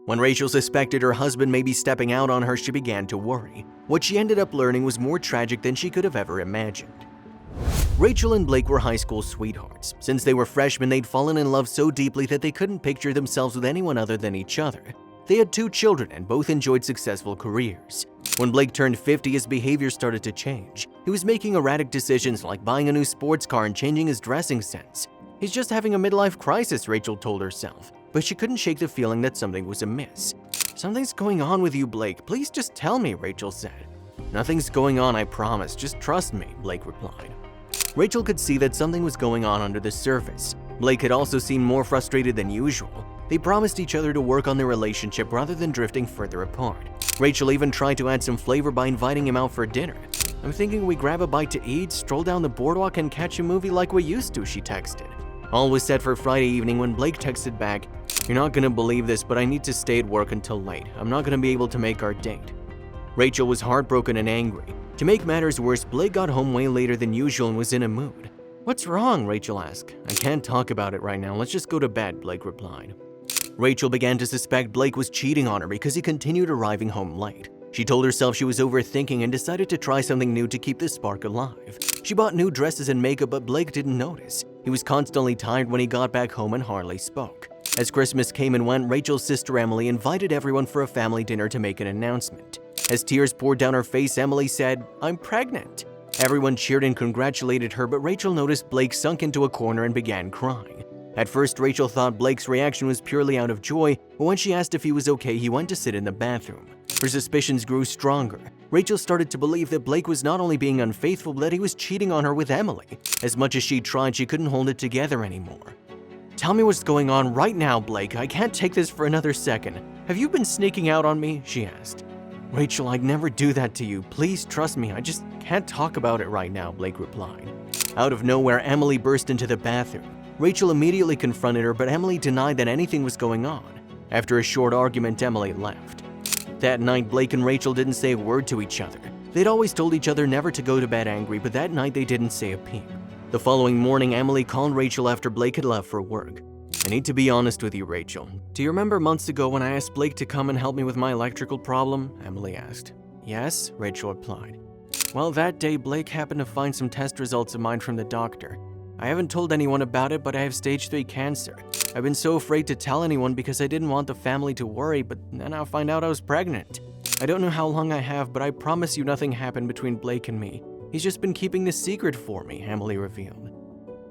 When Rachel suspected her husband may be stepping out on her, she began to worry. What she ended up learning was more tragic than she could have ever imagined. Rachel and Blake were high school sweethearts. Since they were freshmen, they'd fallen in love so deeply that they couldn't picture themselves with anyone other than each other. They had 2 children and both enjoyed successful careers. When Blake turned 50, his behavior started to change. He was making erratic decisions like buying a new sports car and changing his dressing sense. He's just having a midlife crisis, Rachel told herself, but she couldn't shake the feeling that something was amiss. Something's going on with you, Blake. Please just tell me, Rachel said. Nothing's going on, I promise. Just trust me, Blake replied. Rachel could see that something was going on under the surface. Blake had also seemed more frustrated than usual. They promised each other to work on their relationship rather than drifting further apart. Rachel even tried to add some flavor by inviting him out for dinner. I'm thinking we grab a bite to eat, stroll down the boardwalk, and catch a movie like we used to, she texted. All was set for Friday evening when Blake texted back, "You're not gonna believe this, but I need to stay at work until late. I'm not gonna be able to make our date." Rachel was heartbroken and angry. To make matters worse, Blake got home way later than usual and was in a mood. "What's wrong?" Rachel asked. "I can't talk about it right now. Let's just go to bed," Blake replied. Rachel began to suspect Blake was cheating on her because he continued arriving home late. She told herself she was overthinking and decided to try something new to keep the spark alive. She bought new dresses and makeup, but Blake didn't notice. He was constantly tired when he got back home and hardly spoke. As Christmas came and went, Rachel's sister Emily invited everyone for a family dinner to make an announcement. As tears poured down her face, Emily said, "I'm pregnant." Everyone cheered and congratulated her, but Rachel noticed Blake sunk into a corner and began crying. At first, Rachel thought Blake's reaction was purely out of joy, but when she asked if he was okay, he went to sit in the bathroom. Her suspicions grew stronger. Rachel started to believe that Blake was not only being unfaithful, but that he was cheating on her with Emily. As much as she tried, she couldn't hold it together anymore. "Tell me what's going on right now, Blake. I can't take this for another second. Have you been sneaking out on me?" she asked. "Rachel, I'd never do that to you. Please trust me. I just can't talk about it right now," Blake replied. Out of nowhere, Emily burst into the bathroom. Rachel immediately confronted her, but Emily denied that anything was going on. After a short argument, Emily left. That night, Blake and Rachel didn't say a word to each other. They'd always told each other never to go to bed angry, but that night they didn't say a peep. The following morning, Emily called Rachel after Blake had left for work. "I need to be honest with you, Rachel. Do you remember months ago when I asked Blake to come and help me with my electrical problem?" Emily asked. "Yes," Rachel replied. "Well, that day, Blake happened to find some test results of mine from the doctor. I haven't told anyone about it, but I have stage 3 cancer. I've been so afraid to tell anyone because I didn't want the family to worry, but then I found out I was pregnant. I don't know how long I have, but I promise you nothing happened between Blake and me. He's just been keeping this secret for me," Emily revealed.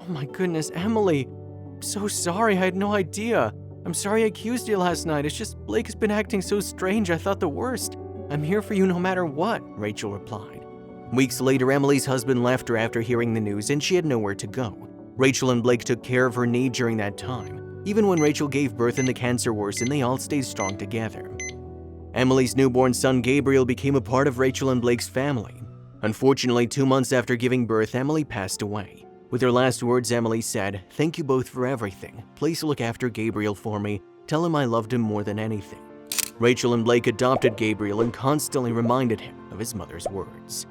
"Oh my goodness, Emily. I'm so sorry, I had no idea. I'm sorry I accused you last night. It's just Blake has been acting so strange, I thought the worst. I'm here for you no matter what," Rachel replied. Weeks later, Emily's husband left her after hearing the news, and she had nowhere to go. Rachel and Blake took care of her need during that time. Even when Rachel gave birth and the cancer worsened, they all stayed strong together. Emily's newborn son Gabriel became a part of Rachel and Blake's family. Unfortunately, 2 months after giving birth, Emily passed away. With her last words, Emily said, "Thank you both for everything. Please look after Gabriel for me. Tell him I loved him more than anything." Rachel and Blake adopted Gabriel and constantly reminded him of his mother's words.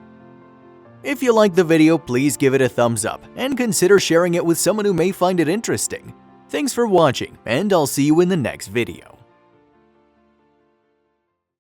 If you liked the video, please give it a thumbs up and consider sharing it with someone who may find it interesting. Thanks for watching, and I'll see you in the next video.